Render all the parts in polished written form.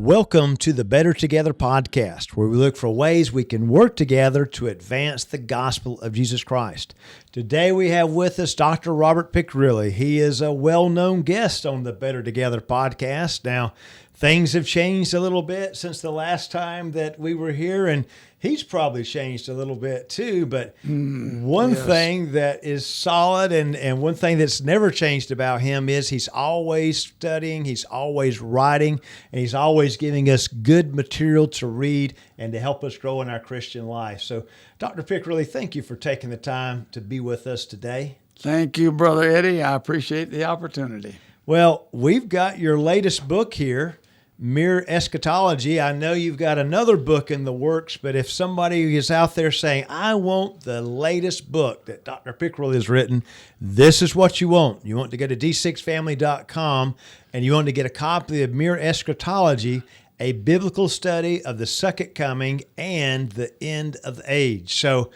Welcome to the Better Together podcast, where we look for ways we can work together to advance the gospel of Jesus Christ. Today we have with us Dr. Robert Picirilli. He is a well-known guest on the Better Together podcast. Now, things have changed a little bit since the last time that we were here, and he's probably changed a little bit too. But one thing that is solid and one thing that's never changed about him is he's always studying, he's always writing, and he's always giving us good material to read and to help us grow in our Christian life. So, Dr. Picirilli, thank you for taking the time to be with us today. Thank you, Brother Eddie. I appreciate the opportunity. Well, we've got your latest book here, Mere Eschatology. I know you've got another book in the works, but if somebody is out there saying, I want the latest book that Dr. Picirilli has written, this is what you want. You want to go to d6family.com and you want to get a copy of Mere Eschatology, a biblical study of the second coming and the end of the age. So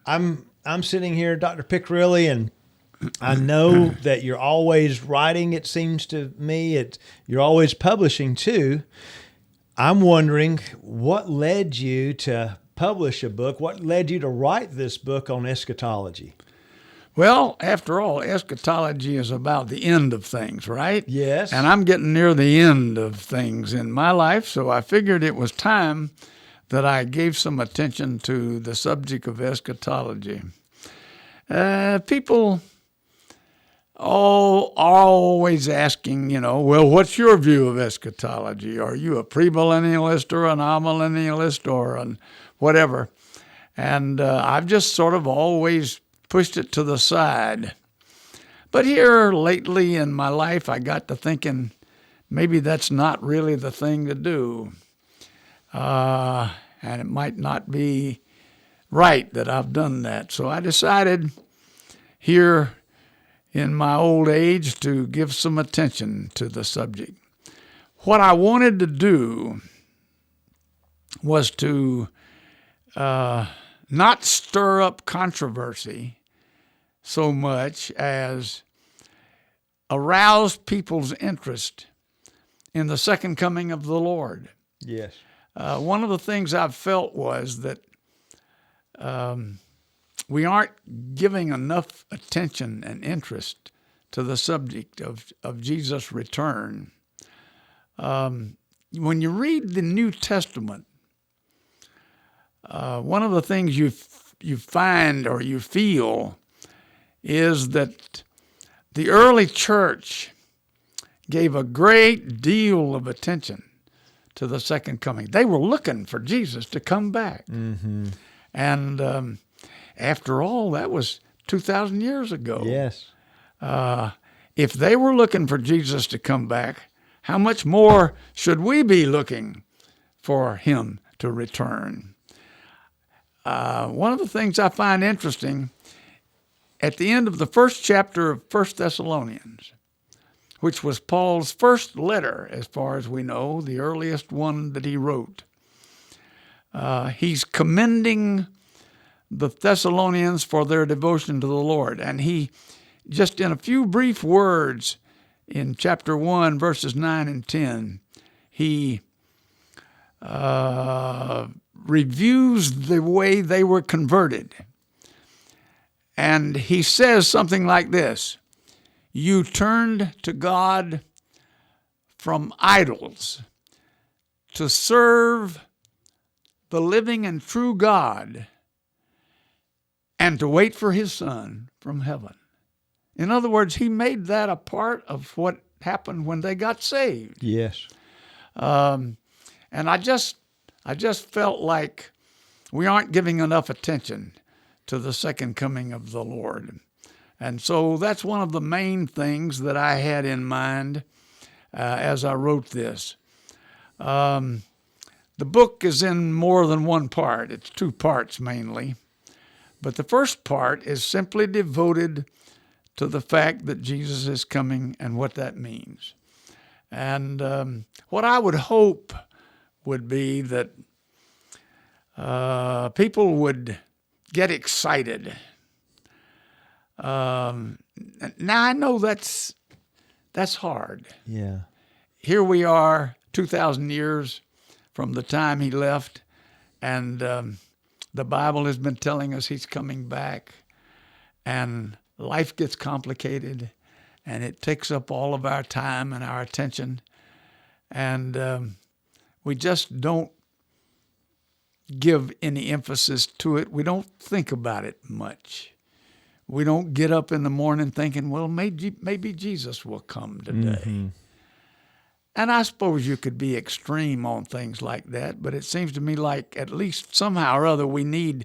I'm sitting here, Dr. Picirilli, and I know that you're always writing, it seems to me. You're always publishing, too. I'm wondering, what led you to publish a book? What led you to write this book on eschatology? Well, after all, eschatology is about the end of things, right? Yes. And I'm getting near the end of things in my life, so I figured it was time that I gave some attention to the subject of eschatology. People are always asking, well, what's your view of eschatology? Are you a premillennialist or an amillennialist or whatever? And I've just sort of always pushed it to the side. But here lately in my life, I got to thinking maybe that's not really the thing to do. And it might not be right that I've done that. So I decided here in my old age to give some attention to the subject. What I wanted to do was to not stir up controversy so much as arouse people's interest in the second coming of the Lord. Yes. One of the things I've felt was that we aren't giving enough attention and interest to the subject of Jesus' return. When you read the New Testament, one of the things you find or you feel is that the early church gave a great deal of attention to the second coming. They were looking for Jesus to come back. Mm-hmm. And after all, that was 2,000 years ago. Yes. If they were looking for Jesus to come back, how much more should we be looking for him to return? One of the things I find interesting, at the end of the first chapter of 1 Thessalonians, which was Paul's first letter, as far as we know, the earliest one that he wrote, he's commending the Thessalonians for their devotion to the Lord. And he, just in a few brief words in chapter 1, verses 9 and 10, he reviews the way they were converted. And he says something like this: you turned to God from idols to serve the living and true God and to wait for his Son from heaven. In other words, he made that a part of what happened when they got saved. Yes. And I just felt like we aren't giving enough attention to the second coming of the Lord. And so that's one of the main things that I had in mind as I wrote this. The book is in more than one part. It's two parts mainly. But the first part is simply devoted to the fact that Jesus is coming and what that means. And what I would hope would be that people would get excited. Now I know that's hard. Yeah. Here we are 2,000 years from the time he left, and the Bible has been telling us he's coming back, and life gets complicated, and it takes up all of our time and our attention, and we just don't give any emphasis to it. We don't think about it much. We don't get up in the morning thinking, well, maybe Jesus will come today. Mm-hmm. And I suppose you could be extreme on things like that, but it seems to me like at least somehow or other we need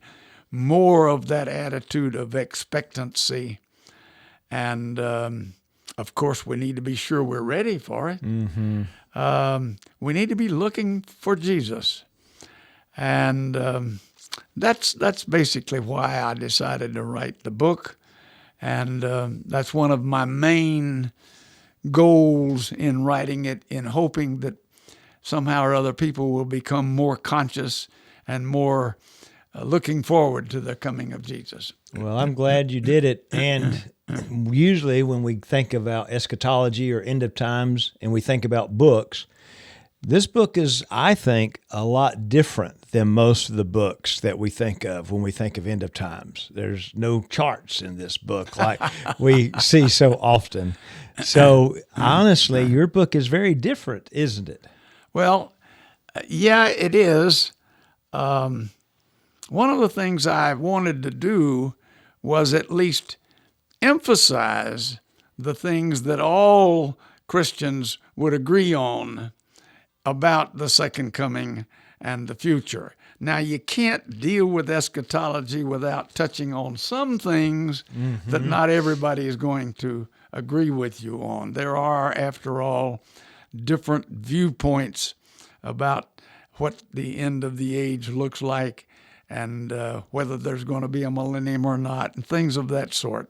more of that attitude of expectancy. And, of course, we need to be sure we're ready for it. Mm-hmm. We need to be looking for Jesus. And that's basically why I decided to write the book. And that's one of my main goals in writing it, in hoping that somehow or other people will become more conscious and more looking forward to the coming of Jesus. Well, I'm glad you did it. And usually when we think about eschatology or end of times and we think about books, this book is, I think, a lot different than most of the books that we think of when we think of end of times. There's no charts in this book like we see so often. So honestly, your book is very different, isn't it? Well, yeah, it is. One of the things I wanted to do was at least emphasize the things that all Christians would agree on about the second coming and the future. Now, you can't deal with eschatology without touching on some things that not everybody is going to agree with you on. There are, after all, different viewpoints about what the end of the age looks like and whether there's going to be a millennium or not, and things of that sort.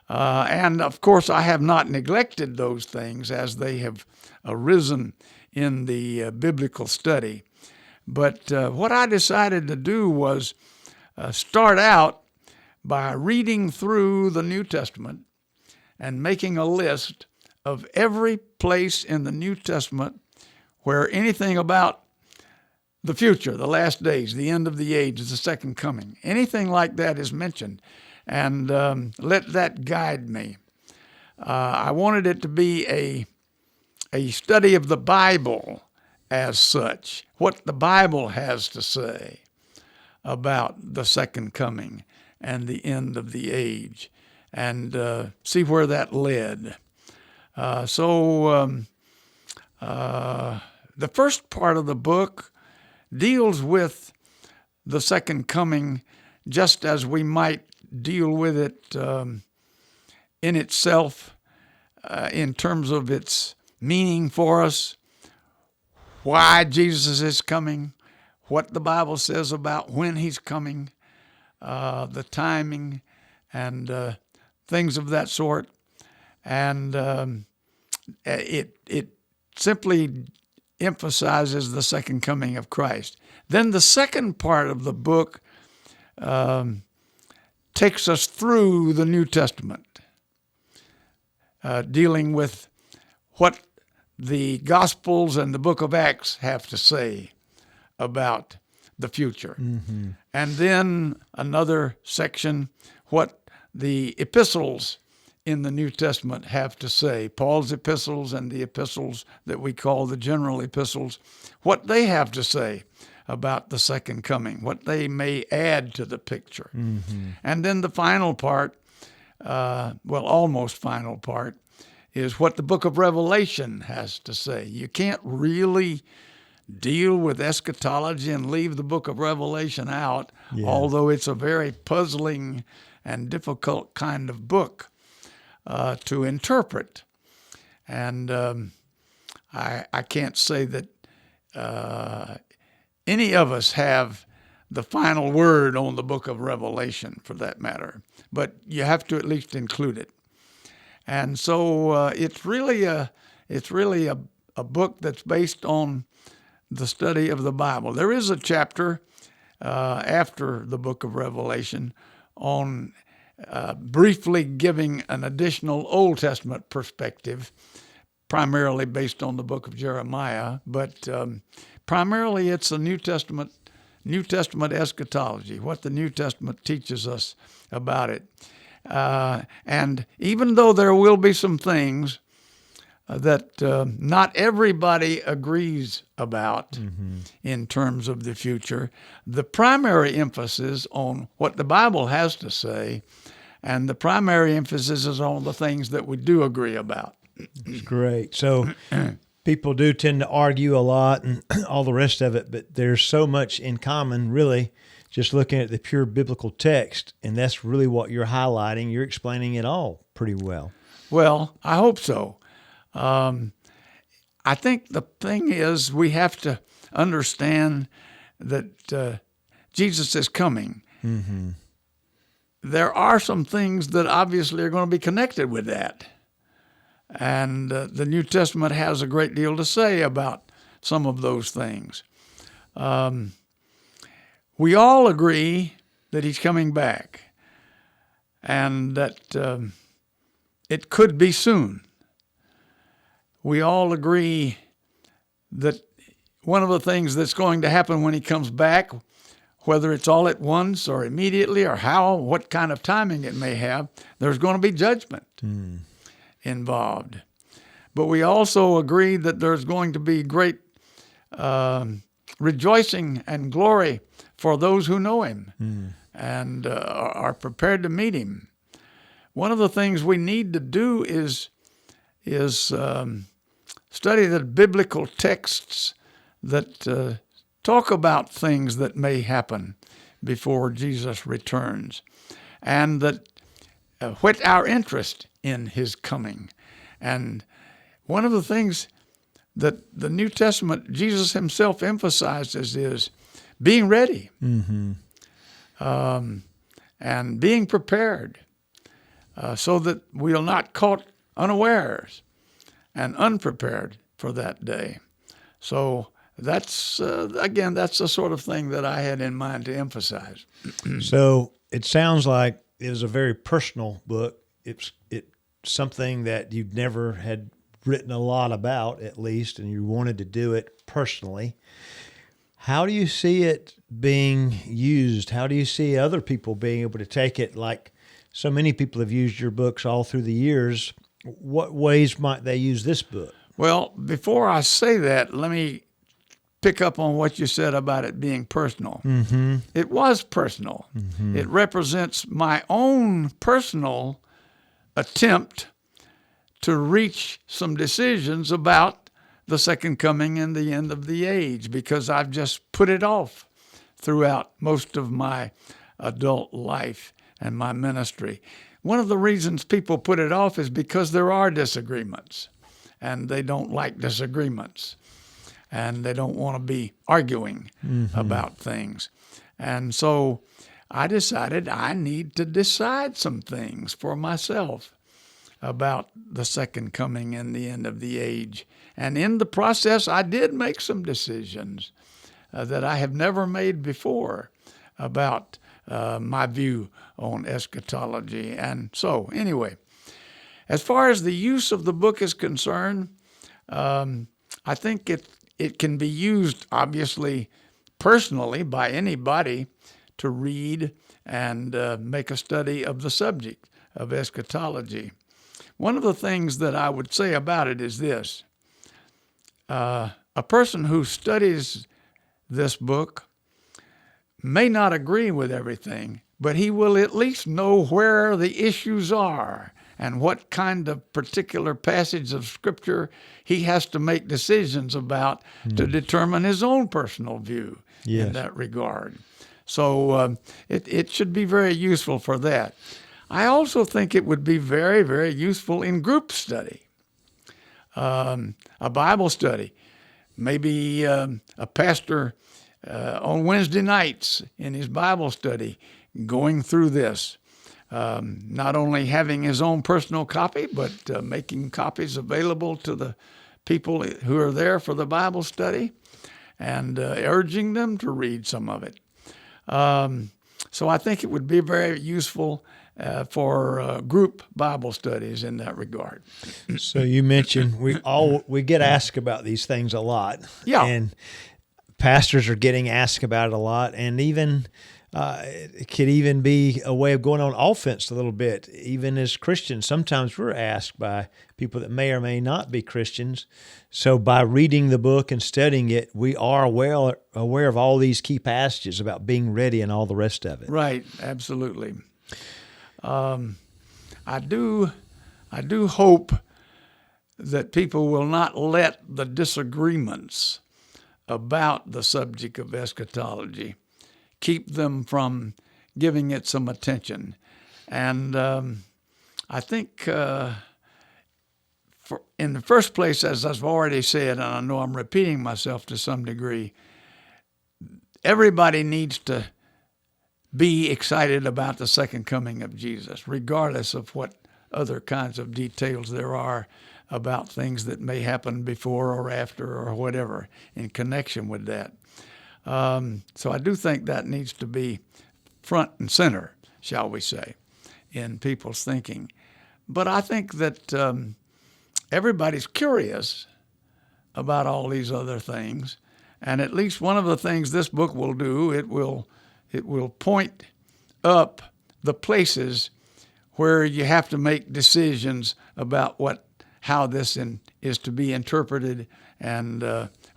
And, of course, I have not neglected those things as they have arisen in the biblical study. But what I decided to do was start out by reading through the New Testament and making a list of every place in the New Testament where anything about the future, the last days, the end of the age, the second coming, anything like that is mentioned, and let that guide me. I wanted it to be a study of the Bible as such, what the Bible has to say about the second coming and the end of the age, and see where that led. So the first part of the book deals with the second coming just as we might deal with it in itself, in terms of its meaning for us, why Jesus is coming, what the Bible says about when he's coming, the timing, and things of that sort. And it simply emphasizes the second coming of Christ. Then the second part of the book takes us through the New Testament, dealing with what the Gospels and the book of Acts have to say about the future. Mm-hmm. And then another section, what the epistles in the New Testament have to say, Paul's epistles and the epistles that we call the general epistles, what they have to say about the second coming, what they may add to the picture. Mm-hmm. And then the final part, almost final part, is what the book of Revelation has to say. You can't really deal with eschatology and leave the book of Revelation out, although it's a very puzzling and difficult kind of book to interpret. And I can't say that any of us have the final word on the book of Revelation, for that matter, but you have to at least include it. And so it's really a book that's based on the study of the Bible. There is a chapter after the book of Revelation on briefly giving an additional Old Testament perspective, primarily based on the book of Jeremiah, but primarily it's a New Testament eschatology, what the New Testament teaches us about it. And even though there will be some things that not everybody agrees about in terms of the future, the primary emphasis on what the Bible has to say, and the primary emphasis is on the things that we do agree about. That's great. So people do tend to argue a lot and all the rest of it, but there's so much in common, really, just looking at the pure biblical text, and that's really what you're highlighting. You're explaining it all pretty well. Well, I hope so. I think the thing is we have to understand that Jesus is coming. Mm-hmm. There are some things that obviously are going to be connected with that. And the New Testament has a great deal to say about some of those things. We all agree that he's coming back and that it could be soon. We all agree that one of the things that's going to happen when he comes back, whether it's all at once or immediately or what kind of timing it may have, there's going to be judgment involved. But we also agree that there's going to be great rejoicing and glory for those who know him and are prepared to meet him. One of the things we need to do is study the biblical texts that talk about things that may happen before Jesus returns, and that whet our interest in his coming. And one of the things that the New Testament, Jesus himself emphasizes is being ready and being prepared so that we are not caught unawares and unprepared for that day. So that's, again, that's the sort of thing that I had in mind to emphasize. So it sounds like it was a very personal book. It's something that you've never had written a lot about, at least, and you wanted to do it personally. How do you see it being used? How do you see other people being able to take it, like so many people have used your books all through the years? What ways might they use this book? Well, before I say that, let me pick up on what you said about it being personal. Mm-hmm. It was personal. Mm-hmm. It represents my own personal attempt to reach some decisions about the second coming and the end of the age, because I've just put it off throughout most of my adult life and my ministry. One of the reasons people put it off is because there are disagreements, and they don't like disagreements, and they don't want to be arguing about things. And so I decided I need to decide some things for myself about the second coming and the end of the age. And in the process, I did make some decisions that I have never made before about my view on eschatology. And so, anyway, as far as the use of the book is concerned, I think it can be used, obviously, personally by anybody to read and make a study of the subject of eschatology. One of the things that I would say about it is this. A person who studies this book may not agree with everything, but he will at least know where the issues are and what kind of particular passage of Scripture he has to make decisions about to determine his own personal view in that regard. So it should be very useful for that. I also think it would be very, very useful in group study, a Bible study. Maybe a pastor on Wednesday nights in his Bible study going through this, not only having his own personal copy, but making copies available to the people who are there for the Bible study and urging them to read some of it. So I think it would be very useful for group Bible studies in that regard. So you mentioned we get asked about these things a lot. Yeah. And pastors are getting asked about it a lot, and even it could even be a way of going on offense a little bit. Even as Christians, sometimes we're asked by people that may or may not be Christians. So by reading the book and studying it, we are aware of all these key passages about being ready and all the rest of it. Right, absolutely. I do hope that people will not let the disagreements about the subject of eschatology keep them from giving it some attention. And I think in the first place, as I've already said, and I know I'm repeating myself to some degree, everybody needs to be excited about the second coming of Jesus, regardless of what other kinds of details there are about things that may happen before or after or whatever in connection with that. So I do think that needs to be front and center, shall we say, in people's thinking. But I think that everybody's curious about all these other things, and at least one of the things this book will do, it will point up the places where you have to make decisions about how this is to be interpreted and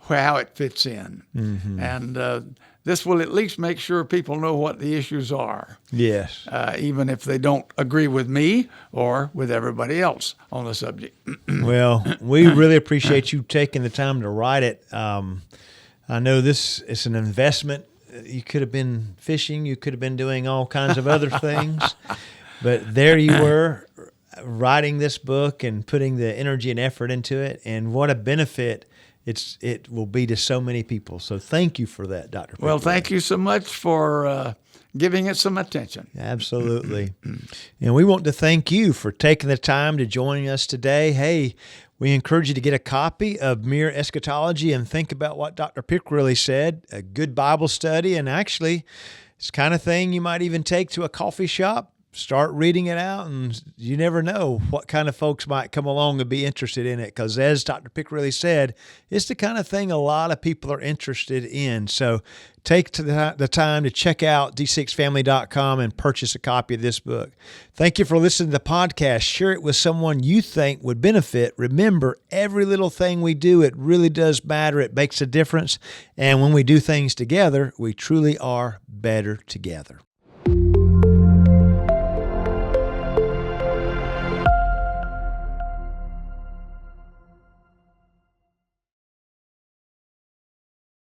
how it fits in. Mm-hmm. And this will at least make sure people know what the issues are. Yes. Even if they don't agree with me or with everybody else on the subject. Well, we really appreciate you taking the time to write it. I know this is an investment. You could have been fishing. You could have been doing all kinds of other things. But there you were, writing this book and putting the energy and effort into it. And what a benefit it will be to so many people. So thank you for that, Dr. Picirilli. Well, thank you so much for giving it some attention. Absolutely. And we want to thank you for taking the time to join us today. Hey, we encourage you to get a copy of Mere Eschatology and think about what Dr. Picirilli said, a good Bible study, and actually it's the kind of thing you might even take to a coffee shop. Start reading it out, and you never know what kind of folks might come along and be interested in it, because as Dr. Picirilli said, it's the kind of thing a lot of people are interested in. So take the time to check out d6family.com and purchase a copy of this book. Thank you for listening to the podcast. Share it with someone you think would benefit. Remember, every little thing we do, it really does matter. It makes a difference. And when we do things together, we truly are better together.